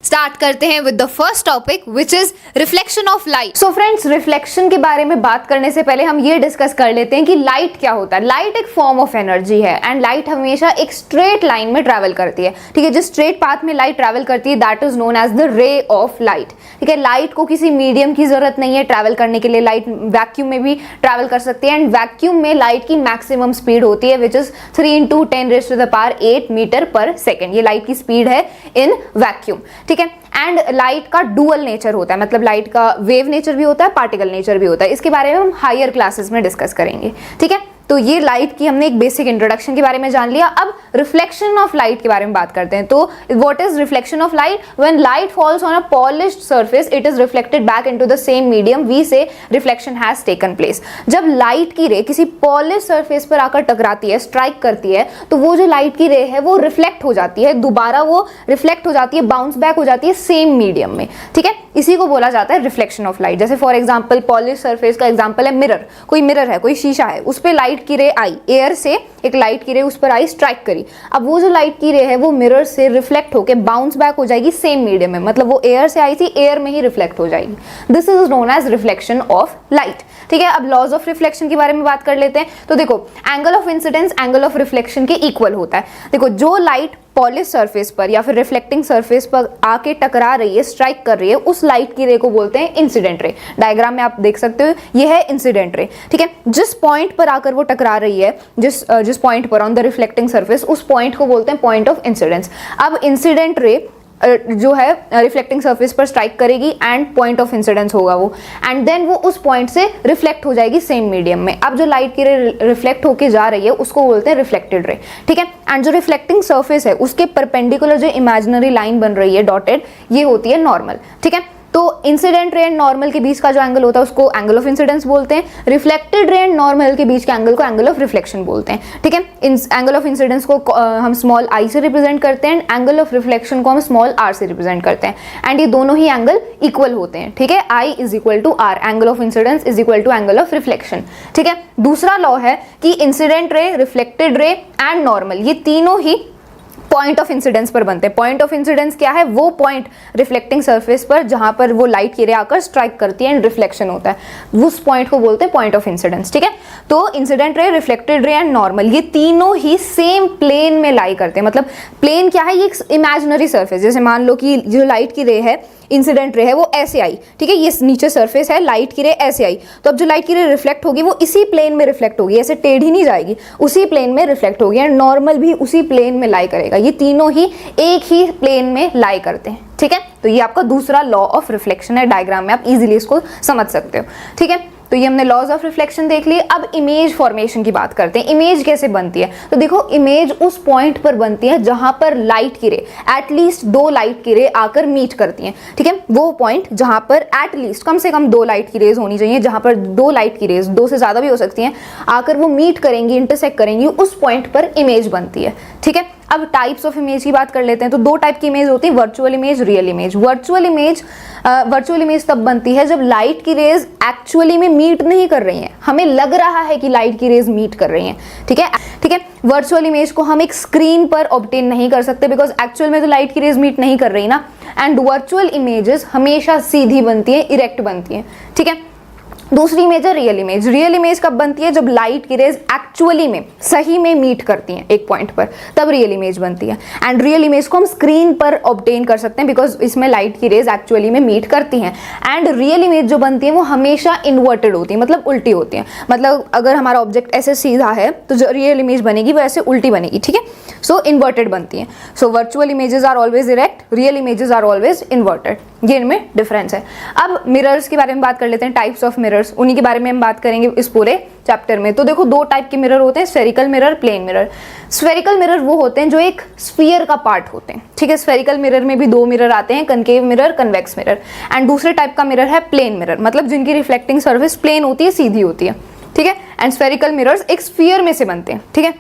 Start करते हैं with the first topic which is reflection of light. So friends, reflection के बारे में बात करने से पहले हम ये डिस्कस कर लेते हैं कि लाइट क्या होता है। लाइट एक फॉर्म ऑफ एनर्जी है एंड लाइट हमेशा एक स्ट्रेट लाइन में ट्रैवल करती है। ठीक है, जिस स्ट्रेट पाथ में लाइट ट्रैवल करती है that is known as the ray of light. ठीक है, लाइट को किसी मीडियम की जरूरत नहीं है ट्रैवल करने के लिए। लाइट वैक्यूम में भी ट्रैवल कर सकती है एंड वैक्यूम में लाइट की मैक्सिमम स्पीड होती है विच इज 3 × 10⁻⁸ मीटर पर सेकेंड। ये लाइट की स्पीड है इन वैक्यूम। ठीक है, एंड लाइट का डुअल नेचर होता है, मतलब लाइट का वेव नेचर भी होता है, पार्टिकल नेचर भी होता है। इसके बारे में हम हायर क्लासेस में डिस्कस करेंगे। ठीक है, तो ये लाइट की हमने एक बेसिक इंट्रोडक्शन के बारे में जान लिया। अब रिफ्लेक्शन ऑफ लाइट के बारे में बात करते हैं। तो what is reflection of light? When light falls on a polished surface it is reflected back into the same medium, we say reflection has taken place. जब लाइट की रे किसी पॉलिश्ड सरफेस पर आकर टकराती है, स्ट्राइक करती है, तो वो जो लाइट की रे है वो रिफ्लेक्ट हो जाती है, दोबारा वो रिफ्लेक्ट हो जाती है, बाउंस बैक हो जाती है सेम मीडियम में। ठीक है, इसी को बोला जाता है रिफ्लेक्शन ऑफ लाइट। जैसे फॉर एग्जांपल पॉलिश सरफेस का एग्जांपल है मिरर। कोई मिरर है, कोई शीशा है, उस पे लाइट की रे आई, एयर से एक लाइट की रे उस पर आई, स्ट्राइक करी। अब वो जो लाइट की रे है वो मिरर से रिफ्लेक्ट होकर बाउंस बैक हो जाएगी सेम मीडियम में, मतलब वो एयर से आई थी, एयर में ही रिफ्लेक्ट हो जाएगी। This is known as reflection of light. ठीक है, अब लॉज ऑफ रिफ्लेक्शन के बारे में बात कर लेते हैं। तो देखो, angle of incidence angle of reflection के इक्वल होता है। देखो, जो लाइट पॉलिश सरफेस पर या फिर रिफ्लेक्टिंग सरफेस पर आके टकरा रही है, स्ट्राइक कर रही है, उस लाइट की रे को बोलते हैं इंसिडेंट रे। डायग्राम में आप देख सकते हो, ये है इंसिडेंट रे। ठीक है, जिस पॉइंट पर आकर वो टकरा रही है, जिस पॉइंट पर ऑन द रिफ्लेक्टिंग सरफेस, उस पॉइंट को बोलते हैं पॉइंट ऑफ इंसिडेंस। अब इंसिडेंट रे जो है रिफ्लेक्टिंग सरफेस पर स्ट्राइक करेगी एंड पॉइंट ऑफ इंसिडेंस होगा वो, एंड देन वो उस पॉइंट से रिफ्लेक्ट हो जाएगी सेम मीडियम में। अब जो लाइट की रे रिफ्लेक्ट होके जा रही है उसको बोलते हैं रिफ्लेक्टेड रे। ठीक है, एंड जो रिफ्लेक्टिंग सरफेस है उसके परपेंडिकुलर जो इमेजिनरी लाइन बन रही है डॉटेड, ये होती है नॉर्मल। ठीक है, तो इंसिडेंट रे एंड नॉर्मल के बीच का जो एंगल होता है उसको एंगल ऑफ इंसिडेंस बोलते हैं। रिफ्लेक्टेड रे एंड नॉर्मल के बीच के एंगल को एंगल ऑफ रिफ्लेक्शन बोलते हैं। ठीक है, एंगल ऑफ इंसिडेंस को हम स्मॉल आई से रिप्रेजेंट करते हैं, एंगल ऑफ रिफ्लेक्शन को हम स्मॉल आर से रिप्रेजेंट करते हैं, एंड ये दोनों ही एंगल इक्वल होते हैं। ठीक है, I is equal to R, angle of incidence is equal to angle of reflection. ठीक है, दूसरा लॉ है कि incident ray, reflected ray and normal, ये तीनों ही पॉइंट ऑफ इंसिडेंस पर बनते हैं। पॉइंट ऑफ इंसिडेंस क्या है? वो पॉइंट रिफ्लेक्टिंग सरफेस पर जहां पर वो लाइट की रे आकर स्ट्राइक करती है एंड रिफ्लेक्शन होता है, उस पॉइंट को बोलते हैं पॉइंट ऑफ इंसिडेंस। ठीक है, तो incident ray, reflected ray and normal, ये तीनों ही सेम प्लेन में लाई करते हैं। मतलब प्लेन क्या है? ये एक इमेजिनरी सरफेस। जैसे मान लो कि जो लाइट की रे है, इंसिडेंट रे है, वो ऐसे आई। ठीक है, ये नीचे सरफेस है, लाइट की रे ऐसे आई, तो अब जो लाइट की रे रिफ्लेक्ट होगी वो इसी प्लेन में रिफ्लेक्ट होगी, ऐसे टेढ़ी नहीं जाएगी, उसी प्लेन में रिफ्लेक्ट होगी, एंड नॉर्मल भी उसी प्लेन में लाई करेगा। ये तीनों ही एक ही प्लेन में लाई करते हैं। ठीक है, तो ये आपका दूसरा लॉ ऑफ रिफ्लेक्शन है। डायग्राम में आप इजीली इसको समझ सकते हो। ठीक है, तो ये हमने लॉज ऑफ रिफ्लेक्शन देख लिए। अब इमेज फॉर्मेशन की बात करते हैं। इमेज कैसे बनती है? तो देखो, इमेज उस पॉइंट पर बनती है जहां पर लाइट की रे, एटलीस्ट 2 लाइट की रे आकर मीट करती हैं। ठीक है, वो पॉइंट जहां पर एटलीस्ट कम से कम 2 लाइट की रेज होनी चाहिए, जहां पर 2 लाइट की रेज, 2 से ज्यादा भी हो सकती हैं, आकर वो मीट करेंगी, इंटरसेक्ट करेंगी, उस पॉइंट पर इमेज बनती है। ठीक है, अब टाइप्स ऑफ इमेज की बात कर लेते हैं। तो 2 टाइप की इमेज होती है, virtual image, real image. Virtual image तब बनती है जब लाइट की रेज एक्चुअली में मीट नहीं कर रही हैं, हमें लग रहा है कि लाइट की रेज मीट कर रही हैं। ठीक है, वर्चुअल इमेज को हम एक स्क्रीन पर ऑब्टेन नहीं कर सकते बिकॉज एक्चुअल में तो लाइट की रेज मीट नहीं कर रही ना, एंड वर्चुअल इमेजेस हमेशा सीधी बनती है, इरेक्ट बनती है। ठीक है, दूसरी इमेज है रियल इमेज। रियल इमेज कब बनती है? जब लाइट की रेज एक्चुअली में, सही में मीट करती हैं एक पॉइंट पर, तब रियल इमेज बनती है। एंड रियल इमेज को हम स्क्रीन पर ऑब्टेन कर सकते हैं बिकॉज इसमें लाइट की रेज एक्चुअली में मीट करती हैं। एंड रियल इमेज जो बनती है वो हमेशा इन्वर्टेड होती है, मतलब उल्टी होती है। मतलब अगर हमारा ऑब्जेक्ट ऐसे सीधा है तो जो रियल इमेज बनेगी वो ऐसे उल्टी बनेगी। ठीक है, सो इन्वर्टेड बनती है। So virtual images are always erect, real images are always inverted. ये इनमें डिफरेंस है। अब मिरर्स के बारे में बात कर लेते हैं, टाइप्स ऑफ मिरर्स, उन्हीं के बारे में हम बात करेंगे इस पूरे चैप्टर में। तो देखो, 2 टाइप के मिरर होते हैं, spherical mirror, plane mirror. Spherical mirror वो होते हैं जो एक स्फीयर का पार्ट होते हैं। ठीक है, स्फेरिकल मिरर में भी 2 मिरर आते हैं, concave mirror, convex mirror. And दूसरे टाइप का मिरर है प्लेन मिरर, मतलब जिनकी रिफ्लेक्टिंग सर्फेस प्लेन होती है, सीधी होती है। ठीक है, एंड स्फेरिकल मिरर्स एक स्फीयर में से बनते हैं। ठीक है,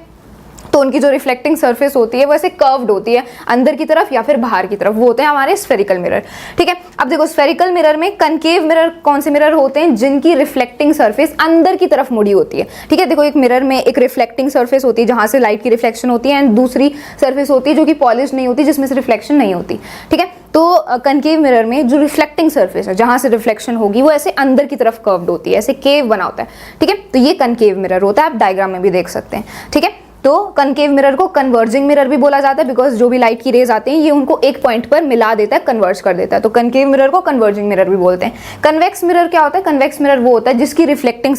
तो उनकी जो रिफ्लेक्टिंग सरफेस होती है वो ऐसे कर्व्ड होती है, अंदर की तरफ या फिर बाहर की तरफ, वो होते हैं हमारे स्फेरिकल मिरर। ठीक है, अब देखो स्फेरिकल मिरर में कनकेव मिरर कौन से मिरर होते हैं, जिनकी रिफ्लेक्टिंग सरफेस अंदर की तरफ मुड़ी होती है। ठीक है, देखो एक मिरर में एक रिफ्लेक्टिंग सरफेस होती है जहां से लाइट की रिफ्लेक्शन होती है, एंड दूसरी सरफेस होती है जो कि पॉलिश नहीं होती, जिसमें से रिफ्लेक्शन नहीं होती। ठीक है, तो कनकेव मिरर में जो रिफ्लेक्टिंग सरफेस है जहां से रिफ्लेक्शन होगी वो ऐसे अंदर की तरफ कर्व्ड होती है, ऐसे केव बना होता है। ठीक है, तो ये कनकेव मिरर होता है, आप डायग्राम में भी देख सकते हैं। ठीक है, तो कनकेव मिरर को कन्वर्जिंग मिरर भी बोला जाता है, बिकॉज जो भी लाइट की रेज आती हैं ये उनको एक पॉइंट पर मिला देता है, कन्वर्ज कर देता है, तो कनकेव मिरर को कन्वर्जिंग मिरर भी बोलते हैं। कन्वेक्स मिरर क्या होता है, कन्वेक्स मिरर वो होता है जिसकी रिफ्लेक्टिंग